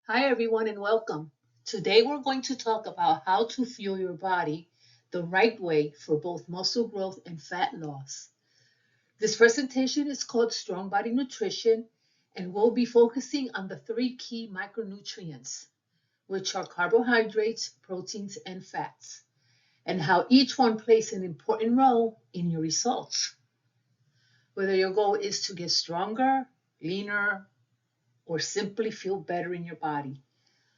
Hi, everyone, and welcome. Today, we're going to talk about how to fuel your body the right way for both muscle growth and fat loss. This presentation is called Strong Body Nutrition, and we'll be focusing on the three key micronutrients, which are carbohydrates, proteins, and fats, and how each one plays an important role in your results. Whether your goal is to get stronger, leaner, or simply feel better in your body.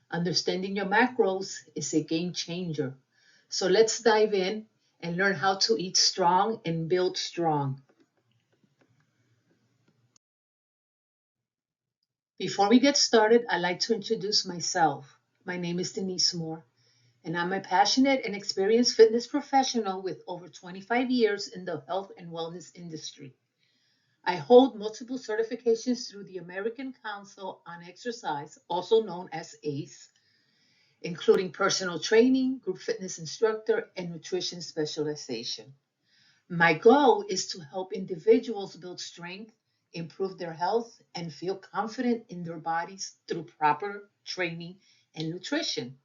Understanding your macros is a game changer. So let's dive in and learn how to eat strong and build strong. Before we get started, I'd like to introduce myself. My name is Denise Moore, and I'm a passionate and experienced fitness professional with over 25 years in the health and wellness industry. I hold multiple certifications through the American Council on Exercise, also known as ACE, including personal training, group fitness instructor, and nutrition specialization. My goal is to help individuals build strength, improve their health, and feel confident in their bodies through proper training and nutrition.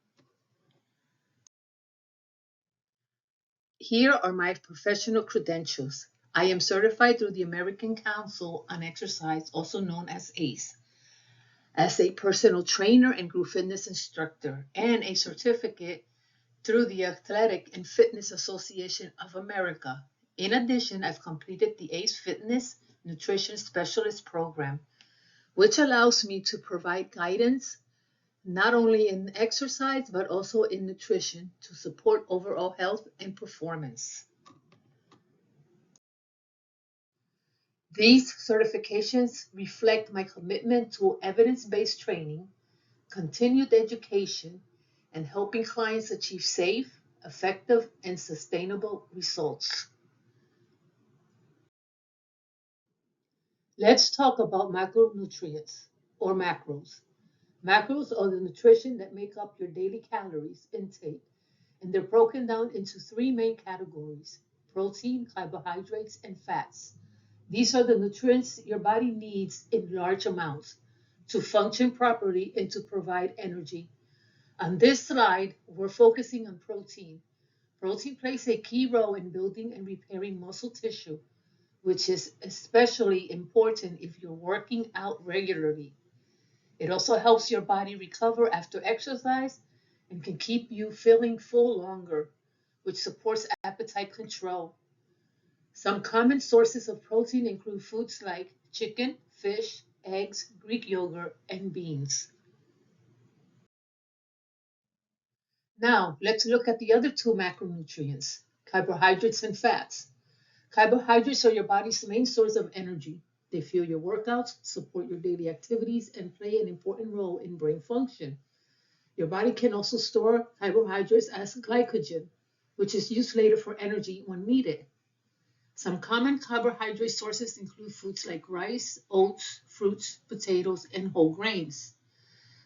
Here are my professional credentials. I am certified through the American Council on Exercise, also known as ACE, as a personal trainer and group fitness instructor, and a certificate through the Athletic and Fitness Association of America. In addition, I've completed the ACE Fitness Nutrition Specialist Program, which allows me to provide guidance not only in exercise but also in nutrition to support overall health and performance. These certifications reflect my commitment to evidence-based training, continued education, and helping clients achieve safe, effective, and sustainable results. Let's talk about macronutrients or macros. Macros are the nutrition that make up your daily calories intake, and they're broken down into three main categories: protein, carbohydrates, and fats. These are the nutrients your body needs in large amounts to function properly and to provide energy. On this slide, we're focusing on protein. Protein plays a key role in building and repairing muscle tissue, which is especially important if you're working out regularly. It also helps your body recover after exercise and can keep you feeling full longer, which supports appetite control. Some common sources of protein include foods like chicken, fish, eggs, Greek yogurt, and beans. Now, let's look at the other two macronutrients, carbohydrates and fats. Carbohydrates are your body's main source of energy. They fuel your workouts, support your daily activities, and play an important role in brain function. Your body can also store carbohydrates as glycogen, which is used later for energy when needed. Some common carbohydrate sources include foods like rice, oats, fruits, potatoes, and whole grains.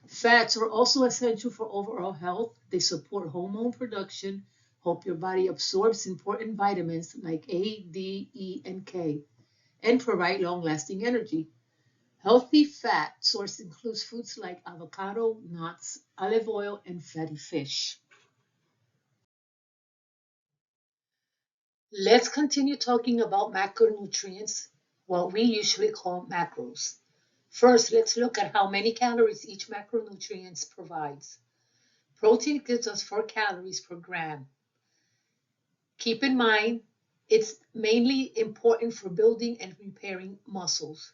Fats are also essential for overall health. They support hormone production, help your body absorbs important vitamins like A, D, E, and K, and provide long-lasting energy. Healthy fat source includes foods like avocado, nuts, olive oil, and fatty fish. Let's continue talking about macronutrients, what we usually call macros. First, let's look at how many calories each macronutrient provides. Protein gives us 4 calories per gram. Keep in mind, it's mainly important for building and repairing muscles.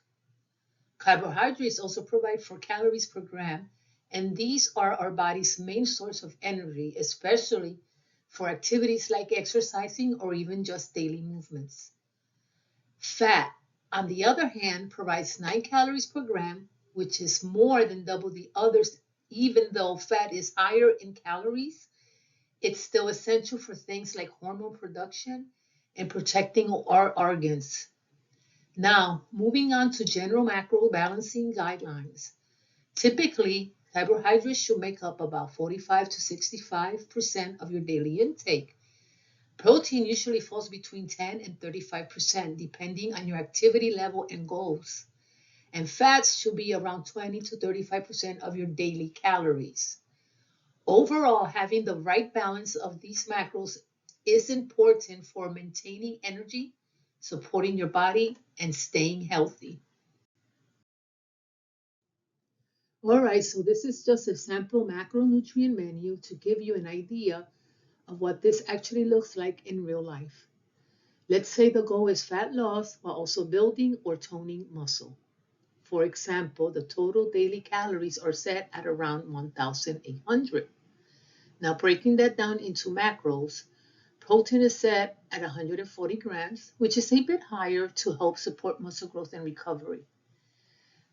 Carbohydrates also provide 4 calories per gram, and these are our body's main source of energy, especially for activities like exercising or even just daily movements. Fat, on the other hand, provides 9 calories per gram, which is more than double the others. Even though fat is higher in calories, it's still essential for things like hormone production and protecting our organs. Now, moving on to general macro balancing guidelines. Typically, carbohydrates should make up about 45 to 65% of your daily intake. Protein usually falls between 10 and 35%, depending on your activity level and goals. and fats should be around 20 to 35% of your daily calories. Overall, having the right balance of these macros is important for maintaining energy, supporting your body, and staying healthy. All right, so this is just a sample macronutrient menu to give you an idea of what this actually looks like in real life. Let's say the goal is fat loss while also building or toning muscle. For example, the total daily calories are set at around 1,800. Now, breaking that down into macros, protein is set at 140 grams, which is a bit higher to help support muscle growth and recovery.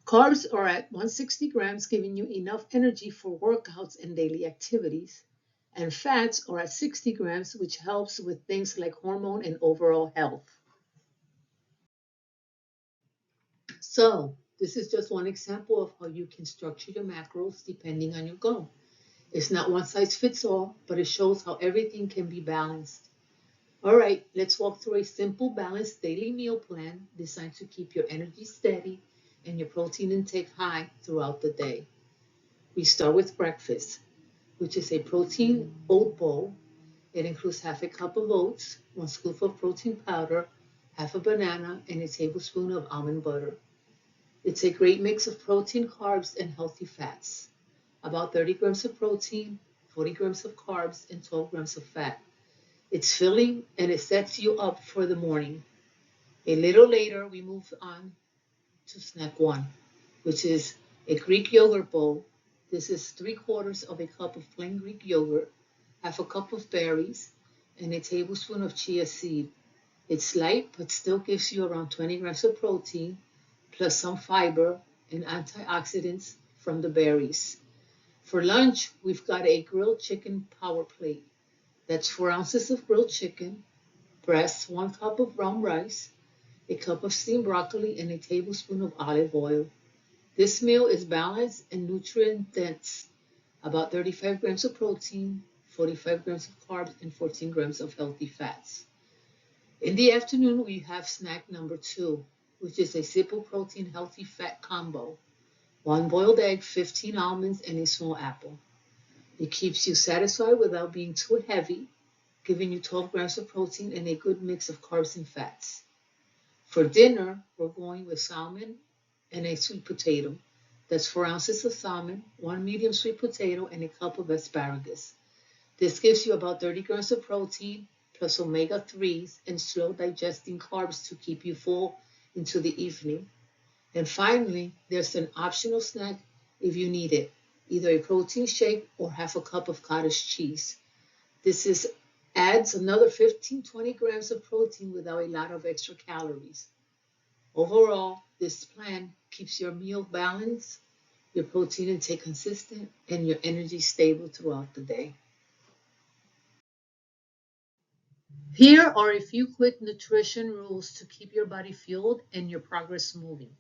Carbs are at 160 grams, giving you enough energy for workouts and daily activities. And fats are at 60 grams, which helps with things like hormone and overall health. So, this is just one example of how you can structure your macros depending on your goal. It's not one size fits all, but it shows how everything can be balanced. All right, let's walk through a simple, balanced daily meal plan designed to keep your energy steady and your protein intake high throughout the day. We start with breakfast, which is a protein oat bowl. It includes half a cup of oats, one scoop of protein powder, half a banana, and a tablespoon of almond butter. It's a great mix of protein, carbs, and healthy fats. About 30 grams of protein, 40 grams of carbs, and 12 grams of fat. It's filling and it sets you up for the morning. A little later, we move on to snack one, which is a Greek yogurt bowl. This is 3/4 of a cup of plain Greek yogurt, half a cup of berries, and a tablespoon of chia seed. It's light, but still gives you around 20 grams of protein, plus some fiber and antioxidants from the berries. For lunch, we've got a grilled chicken power plate. That's 4 ounces of grilled chicken, breast, 1 cup of brown rice, a cup of steamed broccoli, and a tablespoon of olive oil. This meal is balanced and nutrient dense, about 35 grams of protein, 45 grams of carbs, and 14 grams of healthy fats. In the afternoon, we have snack number two, which is a simple protein healthy fat combo. 1 boiled egg, 15 almonds, and a small apple. It keeps you satisfied without being too heavy, giving you 12 grams of protein and a good mix of carbs and fats. For dinner, we're going with salmon and a sweet potato. That's 4 ounces of salmon, 1 medium sweet potato, and a cup of asparagus. This gives you about 30 grams of protein, plus omega-3s and slow digesting carbs to keep you full into the evening. And finally, there's an optional snack if you need it, either a protein shake or half a cup of cottage cheese. Adds another 15-20 grams of protein without a lot of extra calories. Overall, this plan keeps your meal balanced, your protein intake consistent, and your energy stable throughout the day. Here are a few quick nutrition rules to keep your body fueled and your progress moving.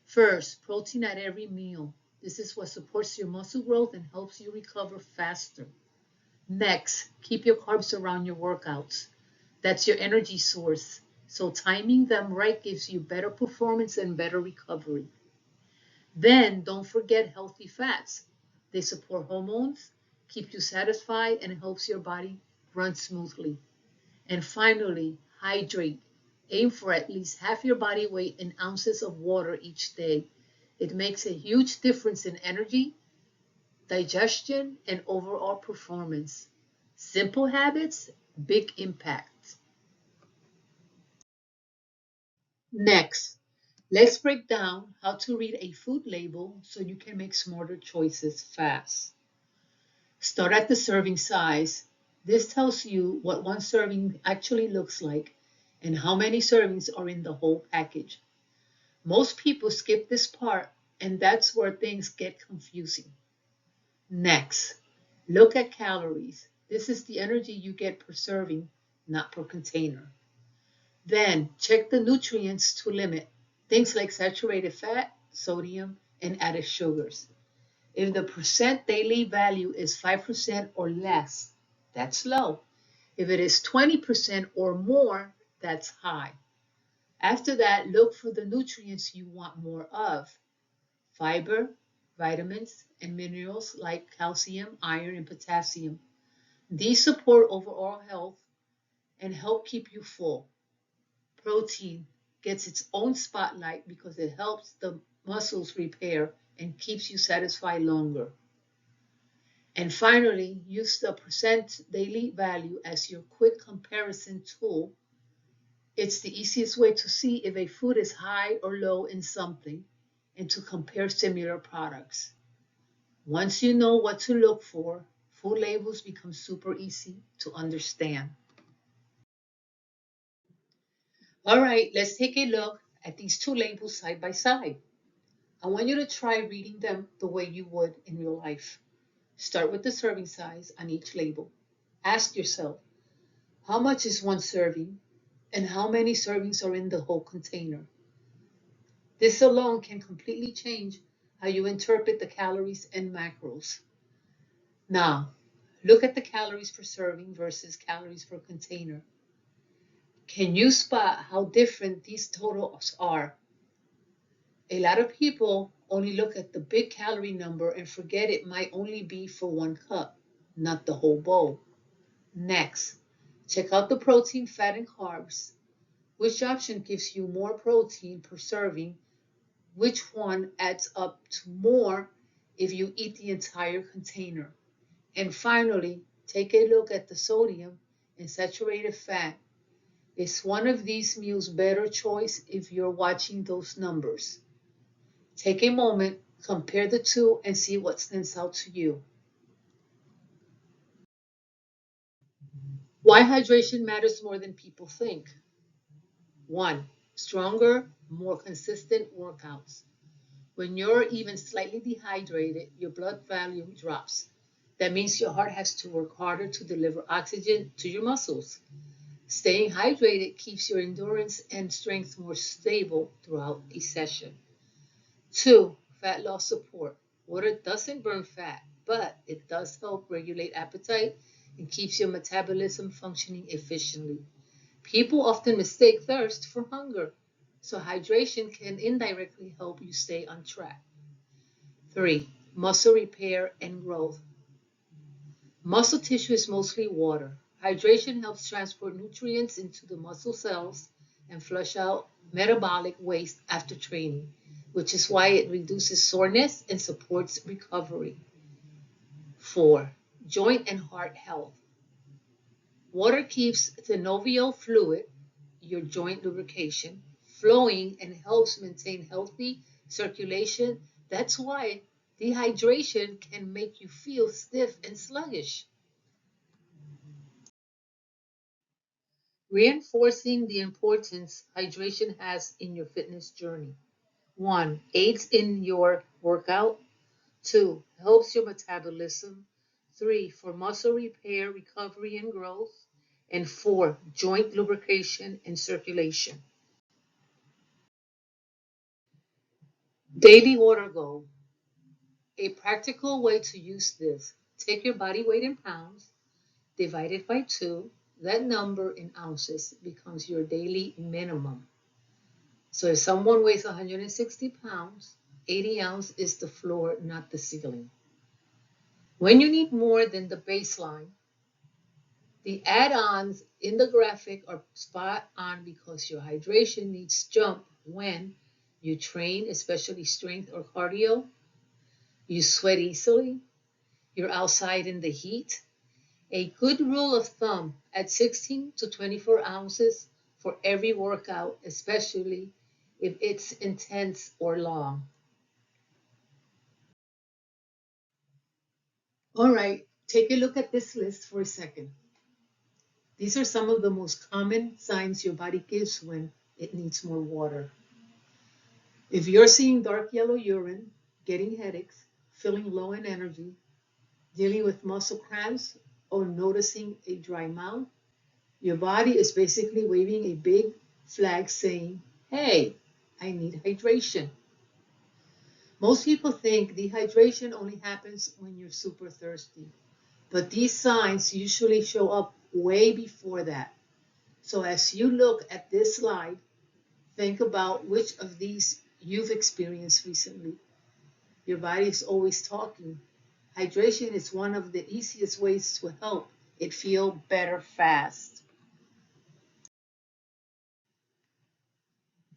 First, protein at every meal. This is what supports your muscle growth and helps you recover faster. Next, keep your carbs around your workouts. That's your energy source, so timing them right gives you better performance and better recovery. Then, don't forget healthy fats. They support hormones, keep you satisfied, and helps your body run smoothly. And finally, hydrate. Aim for at least half your body weight in ounces of water each day. It makes a huge difference in energy, digestion, and overall performance. Simple habits, big impact. Next, let's break down how to read a food label so you can make smarter choices fast. Start at the serving size. This tells you what one serving actually looks like and how many servings are in the whole package. Most people skip this part, and that's where things get confusing. Next, look at calories. This is the energy you get per serving, not per container. Then check the nutrients to limit things like saturated fat, sodium, and added sugars. If the percent daily value is 5% or less, that's low. If it is 20% or more, that's high. After that, look for the nutrients you want more of: fiber, vitamins, and minerals like calcium, iron, and potassium. These support overall health and help keep you full. Protein gets its own spotlight because it helps the muscles repair and keeps you satisfied longer. And finally, use the percent daily value as your quick comparison tool. It's the easiest way to see if a food is high or low in something and to compare similar products. Once you know what to look for, food labels become super easy to understand. All right, let's take a look at these two labels side by side. I want you to try reading them the way you would in real life. Start with the serving size on each label. Ask yourself, how much is one serving and how many servings are in the whole container? This alone can completely change how you interpret the calories and macros. Now, look at the calories per serving versus calories per container. Can you spot how different these totals are? A lot of people only look at the big calorie number and forget it might only be for one cup, not the whole bowl. Next, check out the protein, fat, and carbs. Which option gives you more protein per serving? Which one adds up to more if you eat the entire container? And finally, take a look at the sodium and saturated fat. Is one of these meals better choice if you're watching those numbers? Take a moment, compare the two, and see what stands out to you. Why hydration matters more than people think. 1. Stronger, more consistent workouts. When you're even slightly dehydrated, your blood volume drops. That means your heart has to work harder to deliver oxygen to your muscles. Staying hydrated keeps your endurance and strength more stable throughout a session. 2. Fat loss support. Water doesn't burn fat, but it does help regulate appetite and keeps your metabolism functioning efficiently. People often mistake thirst for hunger, so hydration can indirectly help you stay on track. 3. Muscle repair and growth. Muscle tissue is mostly water. Hydration helps transport nutrients into the muscle cells and flush out metabolic waste after training, which is why it reduces soreness and supports recovery. 4. Joint and heart health. Water keeps synovial fluid, your joint lubrication, flowing and helps maintain healthy circulation. That's why dehydration can make you feel stiff and sluggish. Reinforcing the importance hydration has in your fitness journey. 1. Aids in your workout. 2. Helps your metabolism. 3. For muscle repair, recovery, and growth. And 4. Joint lubrication and circulation. Daily water goal. A practical way to use this: take your body weight in pounds, divide it by 2. That number in ounces becomes your daily minimum. So if someone weighs 160 pounds, 80 ounces is the floor, not the ceiling. When you need more than the baseline, the add-ons in the graphic are spot on because your hydration needs jump when you train, especially strength or cardio, you sweat easily, you're outside in the heat. A good rule of thumb: at 16 to 24 ounces for every workout, especially if it's intense or long. All right, take a look at this list for a second. These are some of the most common signs your body gives when it needs more water. If you're seeing dark yellow urine, getting headaches, feeling low in energy, dealing with muscle cramps, or noticing a dry mouth, your body is basically waving a big flag saying, hey, I need hydration. Most people think dehydration only happens when you're super thirsty, but these signs usually show up way before that. So as you look at this slide, Think about which of these you've experienced recently. Your body is always talking. Hydration is one of the easiest ways to help it feel better fast.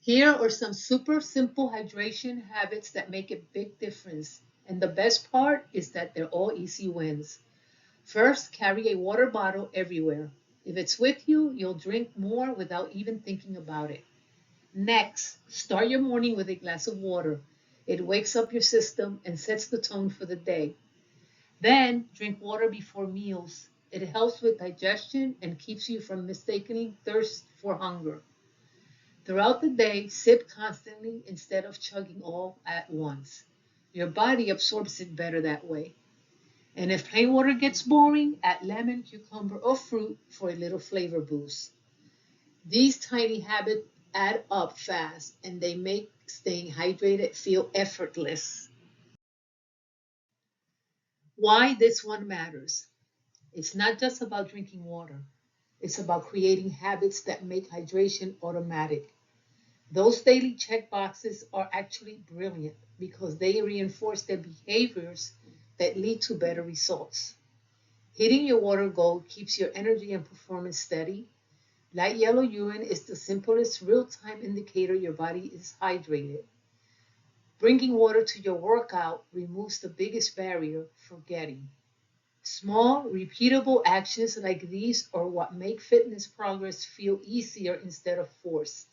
Here are some super simple hydration habits that make a big difference. And the best part is that they're all easy wins. First, carry a water bottle everywhere. If it's with you, you'll drink more without even thinking about it. Next, start your morning with a glass of water. It wakes up your system and sets the tone for the day. Then, drink water before meals. It helps with digestion and keeps you from mistaking thirst for hunger. Throughout the day, sip constantly instead of chugging all at once. Your body absorbs it better that way. And if plain water gets boring, add lemon, cucumber, or fruit for a little flavor boost. These tiny habits add up fast and they make staying hydrated feel effortless. Why this one matters. It's not just about drinking water, it's about creating habits that make hydration automatic. Those daily check boxes are actually brilliant because they reinforce the behaviors that lead to better results. Hitting your water goal keeps your energy and performance steady. Light yellow urine is the simplest real time indicator your body is hydrated. Bringing water to your workout removes the biggest barrier, forgetting. Small, repeatable actions like these are what make fitness progress feel easier instead of forced.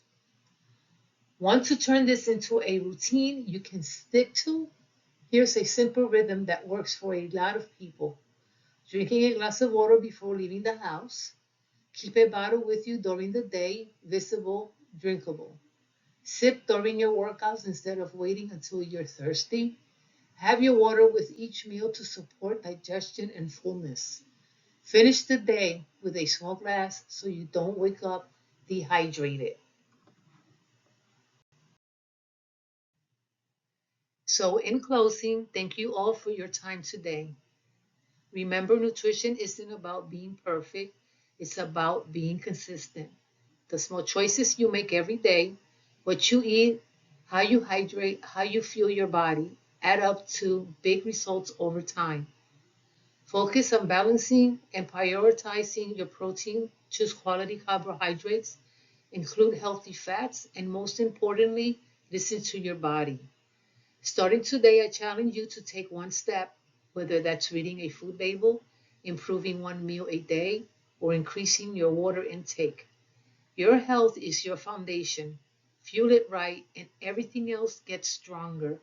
Want to turn this into a routine you can stick to? Here's a simple rhythm that works for a lot of people. Drinking a glass of water before leaving the house. Keep a bottle with you during the day, visible, drinkable. Sip during your workouts instead of waiting until you're thirsty. Have your water with each meal to support digestion and fullness. Finish the day with a small glass so you don't wake up dehydrated. So, in closing, thank you all for your time today. Remember, nutrition isn't about being perfect, it's about being consistent. The small choices you make every day, what you eat, how you hydrate, how you fuel your body, add up to big results over time. Focus on balancing and prioritizing your protein, choose quality carbohydrates, include healthy fats, and most importantly, listen to your body. Starting today, I challenge you to take one step, whether that's reading a food label, improving one meal a day, or increasing your water intake. Your health is your foundation. Fuel it right, and everything else gets stronger.